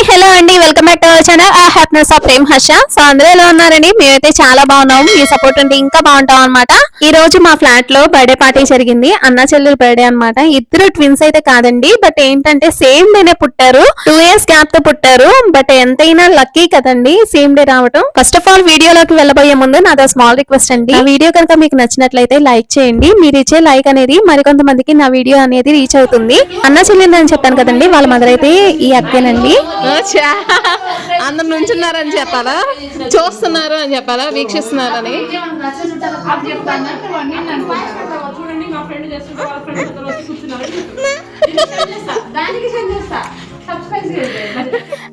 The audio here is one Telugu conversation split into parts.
హలో అండి, welcome back to our channel happiness of Prem Harsha. So అందరూ ఎలా ఉన్నారండి? మేమైతే చాలా బాగున్నాం. మీ సపోర్ట్ ఉంటే ఇంకా బాగుంటాం అనమాట. ఈ రోజు మా ఫ్లాట్ లో బర్త్డే పార్టీ జరిగింది. అన్న చెల్లెలు బర్త్డే అనమాట. ఇద్దరు ట్విన్స్ అయితే కాదండి, బట్ ఏంటంటే సేమ్ డేనే పుట్టారు. 2 years గ్యాప్ తో పుట్టారు. బట్ ఎంతైనా లక్కీ కదండి సేమ్ డే రావటం. ఫస్ట్ ఆఫ్ ఆల్ వీడియోలోకి వెళ్ళబోయే ముందు నాదో స్మాల్ రిక్వెస్ట్ అండి. ఆ వీడియో కనుక మీకు నచ్చినట్లయితే లైక్ చేయండి. మీరు ఇచ్చే లైక్ అనేది మరికొంతమందికి నా వీడియో అనేది రీచ్ అవుతుంది. అన్న చెల్లెలు అని చెప్పాను కదండి, వాళ్ళ మదర్ అయితే ఈ అక్కేనండి. అందరు నుంచున్నారని చెప్పాలా, చూస్తున్నారు అని చెప్పాలా, వీక్షిస్తున్నారని.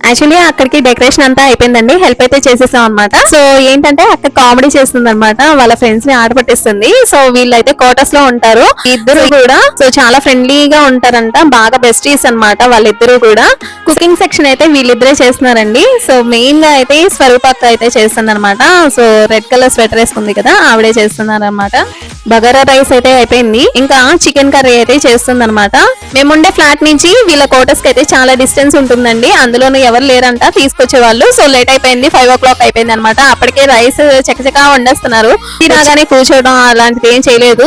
యాక్చువల్లీ అక్కడికి డెకరేషన్ అంతా అయిపోయిందండి, హెల్ప్ అయితే చేసేసాం అనమాట. సో ఏంటంటే అక్కడ కామెడీ చేస్తుంది అనమాట, వాళ్ళ ఫ్రెండ్స్ ని ఆట పట్టిస్తుంది. సో వీళ్ళైతే క్వార్టర్స్ లో ఉంటారు ఇద్దరు కూడా. సో చాలా ఫ్రెండ్లీగా ఉంటారంట, బాగా బెస్టీస్ అనమాట వాళ్ళిద్దరు కూడా. కుకింగ్ సెక్షన్ అయితే వీళ్ళిద్దరే చేస్తున్నారండి. సో మెయిన్ గా అయితే స్వరూప అక్క అయితే చేస్తుంది అనమాట. సో రెడ్ కలర్ స్వెటర్ వేసుకుంది కదా, ఆవిడే చేస్తున్నారు అనమాట. బగారా రైస్ అయితే అయిపోయింది, ఇంకా చికెన్ కర్రీ అయితే చేస్తుంది అనమాట. మేముండే ఫ్లాట్ నుంచి వీళ్ళ క్వార్టర్స్ కి అయితే చాలా డిస్టెన్స్ ఉంటుందండి, అందులోనే ఎవరు లేరంట తీసుకొచ్చే వాళ్ళు. సో లేట్ అయిపోయింది, 5 o'clock అయిపోయింది అనమాట. అప్పటికే రైస్ చకచకా వండేస్తున్నారు. రాగానే కూర్చోవడం అలాంటిది ఏం చేయలేదు,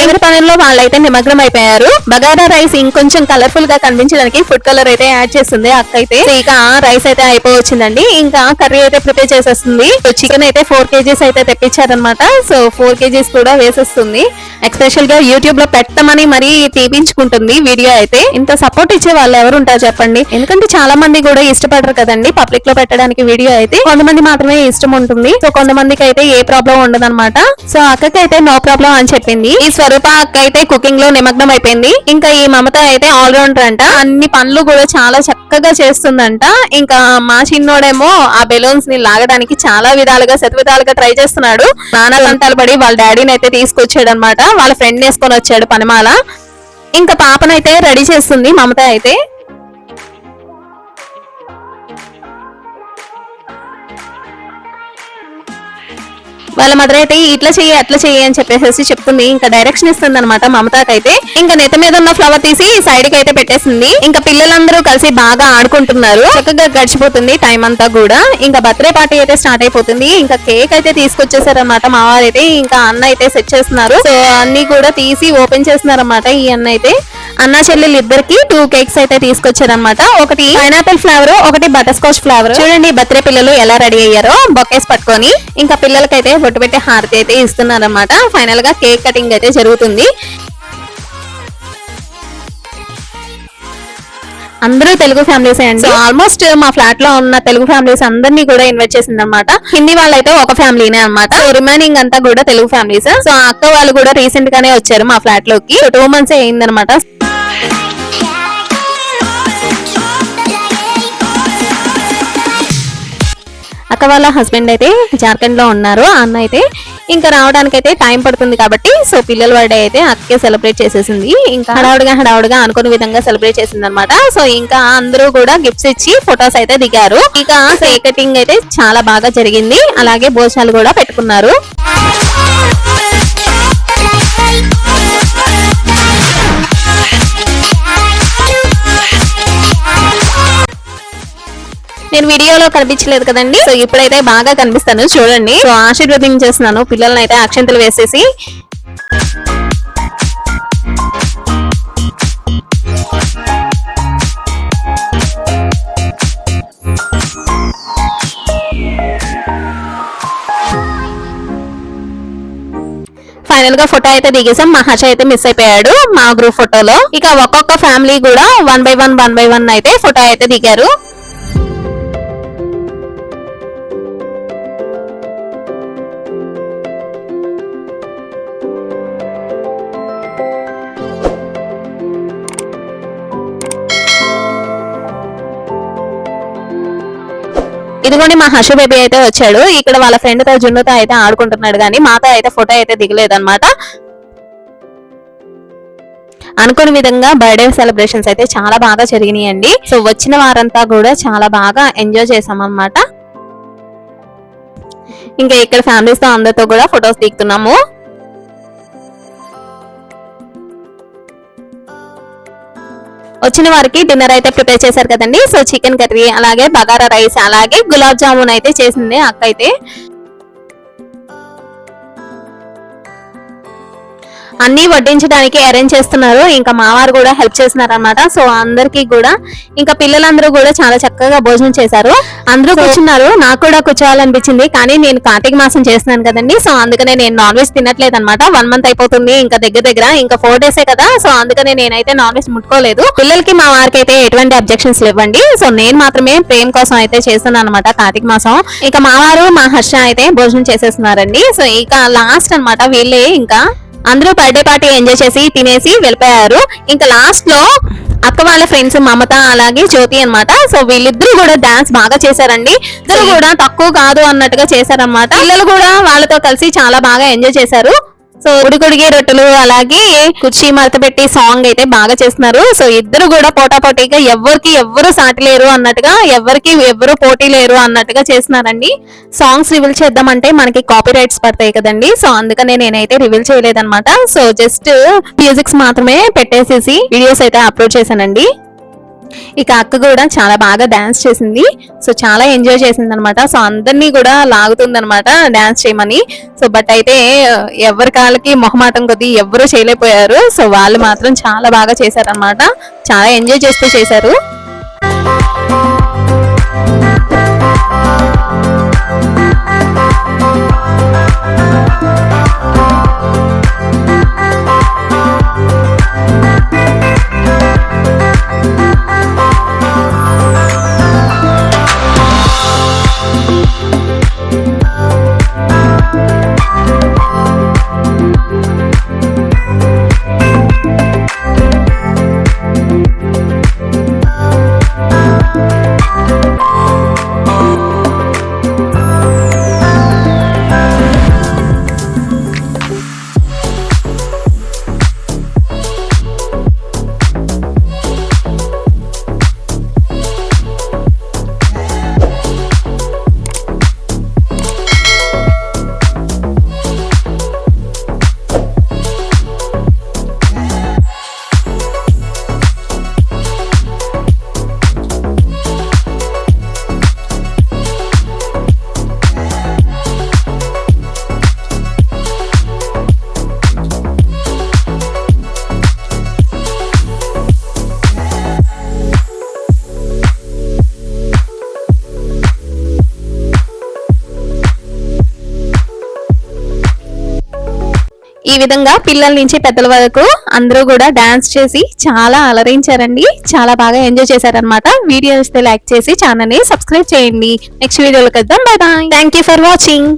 ఎవరి పనుల్లో వాళ్ళైతే నిమగ్నం అయిపోయారు. బగారా రైస్ ఇంకొంచెం కలర్ఫుల్ గా కనిపించడానికి ఫుడ్ కలర్ అయితే యాడ్ చేస్తుంది అక్క అయితే. ఇక రైస్ అయితే అయిపోవచ్చిందండి, ఇంకా కర్రీ అయితే ప్రిపేర్ చేసేస్తుంది. చికెన్ అయితే 4 kgs అయితే తెప్పించారనమాట. సో 4 kgs కూడా వేసేస్తుంది. ఎస్పెషల్ గా యూట్యూబ్ లో పెట్టమని మరీ తీపించుకుంటుంది వీడియో అయితే. ఇంత సపోర్ట్ ఇచ్చే వాళ్ళు ఎవరు ఉంటారు చెప్పండి, ఎందుకంటే చాలా మంది కూడా ఇష్టపడరు కదండి పబ్లిక్ లో పెట్టడానికి వీడియో అయితే. కొంతమంది మాత్రమే ఇష్టం ఉంటుంది. సో కొంతమందికి అయితే ఏ ప్రాబ్లం ఉండదు అనమాట. సో అక్కకి అయితే నో ప్రాబ్లం అని చెప్పింది. ఈ స్వరూప అక్క అయితే కుకింగ్ లో నిమగ్నం అయిపోయింది. ఇంకా ఈ మమత అయితే ఆల్రౌండర్ అంట, అన్ని పనులు కూడా చాలా చక్కగా చేస్తుందంట. ఇంకా మా చిన్నోడేమో ఆ బెలూన్స్ ని లాగడానికి చాలా విధాలుగా శతవిధాలుగా ట్రై చేస్తున్నాడు. నానా తంటాలు పడి వాళ్ళ డాడీని అయితే తీసుకొచ్చాడు అనమాట. వాళ్ళ ఫ్రెండ్ వేసుకొని వచ్చాడు పనిమాల. ఇంకా పాపనైతే రెడీ చేస్తుంది మమత అయితే. వాళ్ళ మదర్ అయితే ఇట్లా చెయ్యి అట్లా చెయ్యి అని చెప్పేసి చెప్తుంది. ఇంకా డైరెక్షన్ ఇస్తుంది అనమాట మమతాకైతే. ఇంకా నెత్త మీద ఉన్న ఫ్లవర్ తీసి సైడ్ కి అయితే పెట్టేసింది. ఇంకా పిల్లలందరూ కలిసి బాగా ఆడుకుంటున్నారు, చక్కగా గడిచిపోతుంది టైం అంతా కూడా. ఇంకా బర్త్డే పార్టీ అయితే స్టార్ట్ అయిపోతుంది. ఇంకా కేక్ అయితే తీసుకొచ్చేసారనమాట మా వారైతే. ఇంకా అన్న అయితే సెట్ చేస్తున్నారు. సో అన్ని కూడా తీసి ఓపెన్ చేస్తున్నారు అనమాట ఈ అన్న అయితే. అన్న చెల్లెలు ఇద్దరికి 2 కేక్స్ అయితే తీసుకొచ్చారనమాట. ఒకటి పైనాపిల్ ఫ్లేవర్, ఒకటి బటర్ స్కాచ్ ఫ్లేవర్. చూడండి బర్త్డే పిల్లలు ఎలా రెడీ అయ్యారో బొకేస్ పట్టుకొని. ఇంకా పిల్లలకైతే బొట్టు పెట్టి హారతి అయితే ఇస్తున్నారనమాట. ఫైనల్ గా కేక్ కటింగ్ అయితే జరుగుతుంది. అందరూ తెలుగు ఫ్యామిలీస్ అండి. ఆల్మోస్ట్ మా ఫ్లాట్ లో ఉన్న తెలుగు ఫ్యామిలీస్ అందరినీ కూడా ఇన్వైట్ చేసింది అనమాట. హిందీ వాళ్ళైతే ఒక ఫ్యామిలీనే అనమాట. సో రిమైనింగ్ అంతా కూడా తెలుగు ఫ్యామిలీస్. సో అక్క వాళ్ళు కూడా రీసెంట్ గానే వచ్చారు మా ఫ్లాట్ లోకి. 2 months అయిందనమాట. అక్క వాళ్ళ హస్బెండ్ అయితే జార్ఖండ్ లో ఉన్నారు. అన్న అయితే ఇంకా రావడానికి అయితే టైం పడుతుంది కాబట్టి సో పిల్లల బర్త్డే అయితే అక్కే సెలబ్రేట్ చేసేసింది. ఇంకా హడావుడిగా అనుకునే విధంగా సెలబ్రేట్ చేసింది అనమాట. సో ఇంకా అందరూ కూడా గిఫ్ట్స్ ఇచ్చి ఫొటోస్ అయితే దిగారు. ఇక కేక్ కటింగ్ అయితే చాలా బాగా జరిగింది. అలాగే భోజనాలు కూడా పెట్టుకున్నారు. నేను వీడియోలో కనిపించలేదు కదండి, సో ఇప్పుడైతే బాగా కనిపిస్తాను చూడండి. సో ఆశీర్వదించేస్తున్నాను పిల్లల్ని అయితే అక్షంతలు వేసేసి. ఫైనల్ గా ఫోటో అయితే దిగేసాం. మా హర్ష అయితే మిస్ అయిపోయాడు మా గ్రూప్ ఫోటోలో. ఇక ఒక్కొక్క ఫ్యామిలీ కూడా 1 by 1 అయితే ఫోటో అయితే దిగారు. ఇదిగోండి మా హర్ష బేబీ అయితే వచ్చాడు. ఇక్కడ వాళ్ళ ఫ్రెండ్ తో జున్నుతో అయితే ఆడుకుంటున్నాడు, కానీ మాతో అయితే ఫోటో అయితే దిగలేదు అనమాట. అనుకున్న విధంగా బర్త్డే సెలబ్రేషన్స్ అయితే చాలా బాగా జరిగినాయండి. సో వచ్చిన వారంతా కూడా చాలా బాగా ఎంజాయ్ చేసాం అన్నమాట. ఇంకా ఇక్కడ ఫ్యామిలీస్ తో అందరితో కూడా ఫొటోస్ దిగుతున్నాము. వచ్చిన వారికి డిన్నర్ అయితే ప్రిపేర్ చేశారు కదండి. సో చికెన్ కర్రీ, అలాగే బగారా రైస్, అలాగే గులాబ్ జామున్ అయితే చేసింది అక్క అయితే. అన్ని వడ్డించడానికి అరేంజ్ చేస్తున్నారు. ఇంకా మావారు కూడా హెల్ప్ చేస్తున్నారు అనమాట. సో అందరికి కూడా ఇంకా పిల్లలందరూ కూడా చాలా చక్కగా భోజనం చేశారు. అందరూ కూర్చున్నారు. నాకు కూడా కూర్చోవాలనిపించింది, కానీ నేను కార్తీక మాసం చేస్తున్నాను కదండి. సో అందుకనే నేను నాన్ వెజ్ తినట్లేదు అనమాట. 1 month అయిపోతుంది ఇంకా దగ్గర ఇంకా 4 days కదా. సో అందుకనే నేనైతే నాన్ వెజ్ ముట్టుకోలేదు. పిల్లలకి మా వారికి అయితే ఎటువంటి అబ్జెక్షన్స్ ఇవ్వండి. సో నేను మాత్రమే ప్రేమ కోసం అయితే చేస్తున్నాను అనమాట కార్తీక మాసం. ఇక మావారు మా హర్ష అయితే భోజనం చేసేస్తున్నారండి. సో ఇక లాస్ట్ అన్నమాట వీళ్ళే ఇంకా అందరూ బర్త్డే పార్టీ ఎంజాయ్ చేసి తినేసి వెళ్ళిపోయారు. ఇంకా లాస్ట్ లో అక్క వాళ్ళ ఫ్రెండ్స్ మమత అలాగే జ్యోతి అన్నమాట. సో వీళ్ళిద్దరూ కూడా డాన్స్ బాగా చేశారండి. ఇద్దరు కూడా తక్కువ కాదు అన్నట్టుగా చేశారన్నమాట. పిల్లలు కూడా వాళ్ళతో కలిసి చాలా బాగా ఎంజాయ్ చేశారు. సో ఉడికొడిగి రొట్టెలు అలాగే కుర్చీ మడత పెట్టి సాంగ్ అయితే బాగా చేస్తున్నారు. సో ఇద్దరు కూడా పోటాపోటీగా ఎవ్వరు సాటి లేరు అన్నట్టుగా, ఎవ్వరు పోటీ లేరు అన్నట్టుగా చేస్తున్నారండి. సాంగ్స్ రివీల్ చేద్దామంటే మనకి కాపీ రైట్స్ పడతాయి కదండి. సో అందుకనే నేనైతే రివీల్ చేయలేదన్నమాట. సో జస్ట్ మ్యూజిక్స్ మాత్రమే పెట్టేసేసి వీడియోస్ అయితే అప్లోడ్ చేశానండి. ఇక అక్క కూడా చాలా బాగా డాన్స్ చేసింది. సో చాలా ఎంజాయ్ చేసింది అనమాట. సో అందరినీ కూడా లాగుతుంది అనమాట డాన్స్ చేయమని. సో బట్ అయితే ఎవరి కాళ్ళకి మొహమాటం కొద్దీ ఎవ్వరూ చేయలేకపోయారు. సో వాళ్ళు మాత్రం చాలా బాగా చేశారనమాట. చాలా ఎంజాయ్ చేస్తూ చేశారు. ఈ విధంగా పిల్లల నుంచి పెద్దల వరకు అందరూ కూడా డాన్స్ చేసి చాలా అలరించారండి. చాలా బాగా ఎంజాయ్ చేశారనమాట. వీడియో ఇస్తే లైక్ చేసి ఛానల్ ని సబ్స్క్రైబ్ చేయండి. నెక్స్ట్ వీడియోలో కలుద్దాం. Bye bye. Thank you for watching.